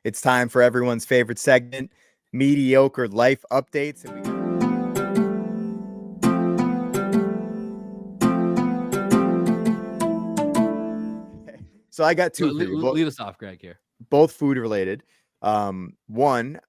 It's time for everyone's favorite segment, Mediocre Life Updates. So I got two for you. Lead us off, Greg, here. Both food related. One,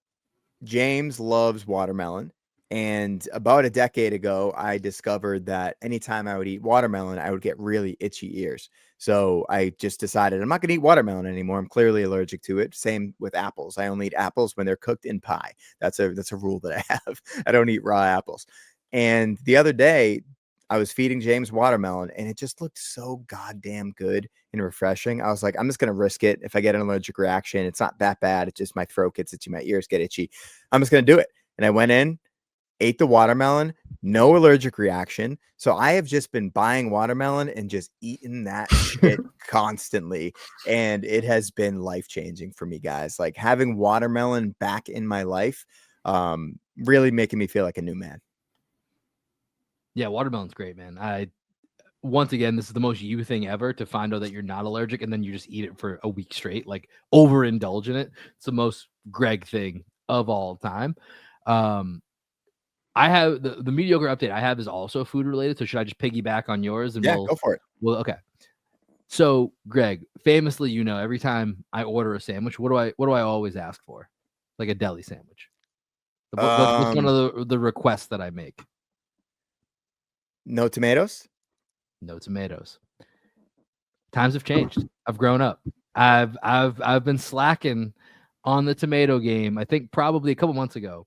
James loves watermelon. And about a decade ago, I discovered that anytime I would eat watermelon, I would get really itchy ears. So I just decided I'm not going to eat watermelon anymore. I'm clearly allergic to it. Same with apples. I only eat apples when they're cooked in pie. That's a rule that I have. I don't eat raw apples. And the other day, I was feeding James watermelon, and it just looked so goddamn good and refreshing. I was like, I'm just going to risk it. If I get an allergic reaction, it's not that bad. It's just my throat gets itchy, my ears get itchy. I'm just going to do it. And I went in, ate the watermelon, no allergic reaction. So I have just been buying watermelon and just eating that shit constantly. And it has been life-changing for me, guys. Like having watermelon back in my life, really making me feel like a new man. Yeah, watermelon's great, man. Once again, this is the most you thing ever to find out that you're not allergic and then you just eat it for a week straight, like overindulge in it. It's the most Greg thing of all time. I have the mediocre update I have is also food related. So should I just piggyback on yours? And go for it. Well, okay. So Greg, famously, every time I order a sandwich, what do I always ask for? Like a deli sandwich. What's one of the requests that I make? No tomatoes? No tomatoes. Times have changed. I've grown up. I've been slacking on the tomato game. I think probably a couple months ago,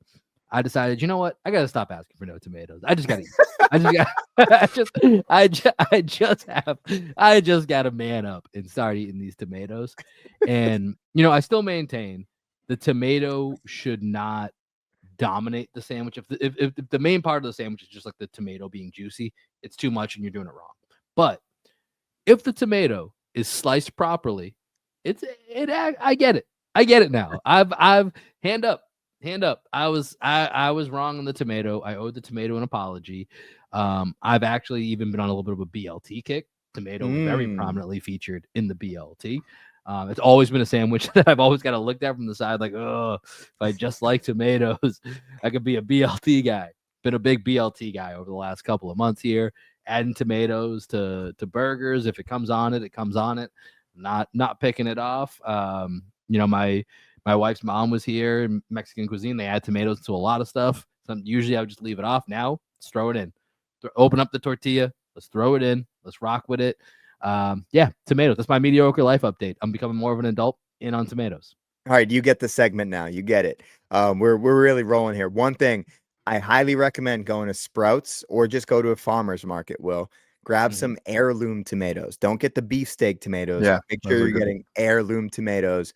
I decided, you know what? I gotta stop asking for no tomatoes. I just gotta eat. I just gotta man up and start eating these tomatoes. And I still maintain the tomato should not dominate the sandwich. If the main part of the sandwich is just like the tomato being juicy, it's too much and you're doing it wrong. But if the tomato is sliced properly, I get it. I get it now. I've hand up. I was wrong on the tomato. I owed the tomato an apology. I've actually even been on a little bit of a BLT kick. Tomato very prominently featured in the BLT. It's always been a sandwich that I've always got to look at from the side, like, oh, if I just like tomatoes, I could be a BLT guy. Been a big BLT guy over the last couple of months here, adding tomatoes to burgers. If it comes on it, it comes on it. Not picking it off. My wife's mom was here in Mexican cuisine. They add tomatoes to a lot of stuff. Usually I would just leave it off. Now, let's throw it in. Open up the tortilla. Let's throw it in. Let's rock with it. Tomatoes. That's my mediocre life update. I'm becoming more of an adult in on tomatoes. All right, you get the segment now. You get it. We're really rolling here. One thing, I highly recommend going to Sprouts or just go to a farmer's market, Will. Grab some heirloom tomatoes. Don't get the beefsteak tomatoes. Yeah, make sure you're getting heirloom tomatoes,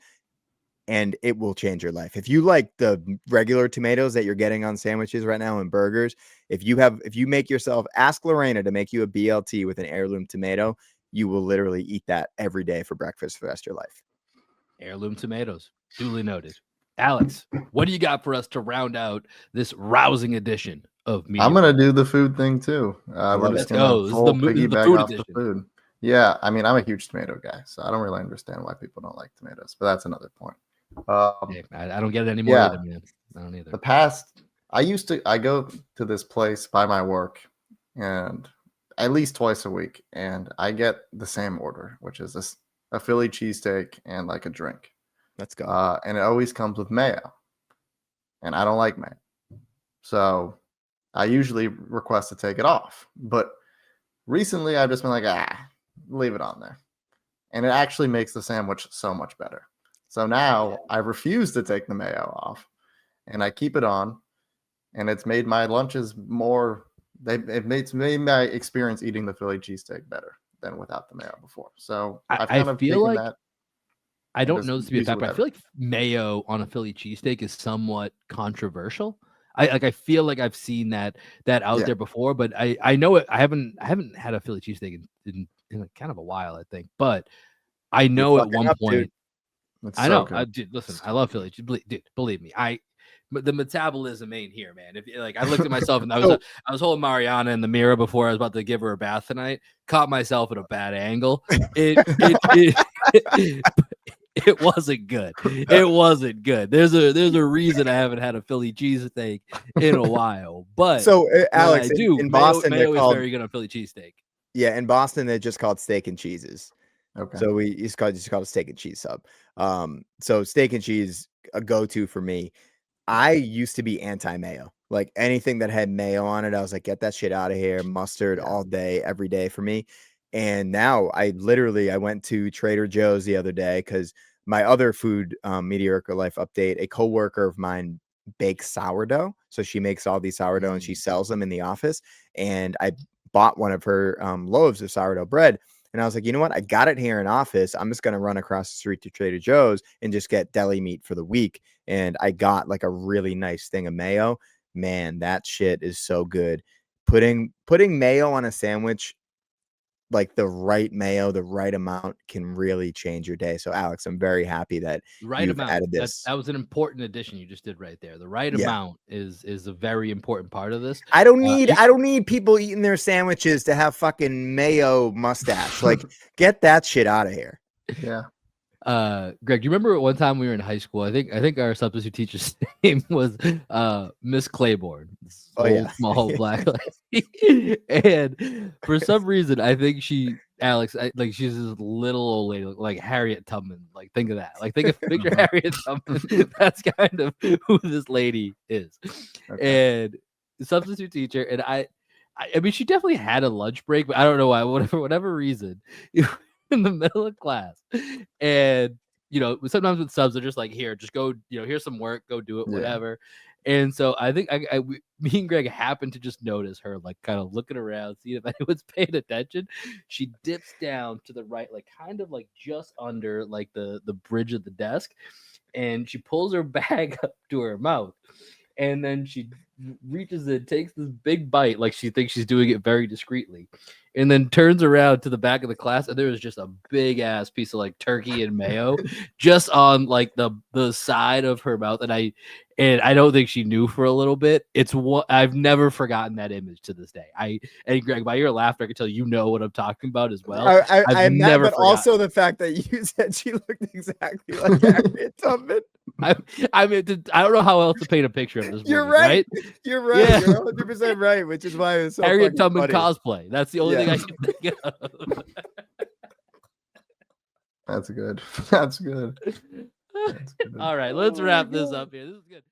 and it will change your life. If you like the regular tomatoes that you're getting on sandwiches right now and burgers, if you make yourself, ask Lorena to make you a BLT with an heirloom tomato, you will literally eat that every day for breakfast for the rest of your life. Heirloom tomatoes. Duly noted. Alex, what do you got for us to round out this rousing edition of Mediocre? I'm going to do the food thing too. We're just going to piggyback off the food. Yeah, I mean, I'm a huge tomato guy, so I don't really understand why people don't like tomatoes, but that's another point. I don't get it anymore either, man. I don't either. I go to this place by my work and at least twice a week, and I get the same order, which is a Philly cheesesteak and like a drink. Let's go. And it always comes with mayo, and I don't like mayo. So I usually request to take it off. But recently I've just been like, leave it on there. And it actually makes the sandwich so much better. So now I refuse to take the mayo off, and I keep it on, and it's made my lunches more. It made my experience eating the Philly cheesesteak better than without the mayo before. So I've kind of feel like that. I don't know this to be a fact, but I feel like mayo on a Philly cheesesteak is somewhat controversial. I feel like I've seen that out there before, but I know it. I haven't had a Philly cheesesteak in kind of a while, I think. But I know at one point. I know. Listen, I love Philly. Dude, believe me. But the metabolism ain't here, man. I looked at myself and I was holding Mariana in the mirror before I was about to give her a bath tonight. Caught myself at a bad angle. It wasn't good. It wasn't good. There's a reason I haven't had a Philly cheesesteak in a while. But So, when Alex, I do, in Boston, they're mayo is called very good on Philly cheesesteak. in Boston, they're just called steak and cheeses. Okay. So we just called a steak and cheese sub. So steak and cheese, a go-to for me. I used to be anti-mayo. Like anything that had mayo on it, I was like, get that shit out of here. Mustard all day, every day for me. And now I went to Trader Joe's the other day because my other food, Mediocre Life update, a coworker of mine bakes sourdough. So she makes all these sourdough and she sells them in the office. And I bought one of her loaves of sourdough bread. And I was like, you know what? I got it here in office. I'm just going to run across the street to Trader Joe's and just get deli meat for the week. And I got like a really nice thing of mayo. Man, that shit is so good. Putting mayo on a sandwich, like the right mayo, the right amount, can really change your day. So, Alex, I'm very happy that Right you've amount. added this. That was an important addition you just did right there. The right amount is a very important part of this. I don't need people eating their sandwiches to have fucking mayo mustache. Like, get that shit out of here. Yeah. Greg, do you remember one time we were in high school? I think our substitute teacher's name was Miss Claiborne. This old, small black lady. And for some reason, I think she's this little old lady, like Harriet Tubman. Like, think of that. Like, picture Harriet Tubman. That's kind of who this lady is. Okay. And the substitute teacher, and I mean, she definitely had a lunch break, but I don't know why. Whatever reason. In the middle of class, and sometimes with subs they're just like, here, just go, here's some work, go do it, whatever. And so I think me and Greg happened to just notice her, like, kind of looking around, see if anyone's paying attention. She dips down to the right, like kind of like just under like the bridge of the desk, and she pulls her bag up to her mouth, and then she reaches in, takes this big bite, like she thinks she's doing it very discreetly, and then turns around to the back of the class, and there was just a big ass piece of like turkey and mayo just on like the side of her mouth. And I don't think she knew for a little bit. It's what I've never forgotten that image to this day. And Greg, by your laughter, I can tell you know what I'm talking about as well. I've never but forgotten. Also the fact that you said she looked exactly like Harriet Tubman. I don't know how else to paint a picture of this. You're woman, right. You're right. Yeah. You're 100% right, which is why it was so Harriet Tubman funny. Cosplay. That's the only thing I can think of. That's good. That's good. All right, let's wrap this up here. This is good.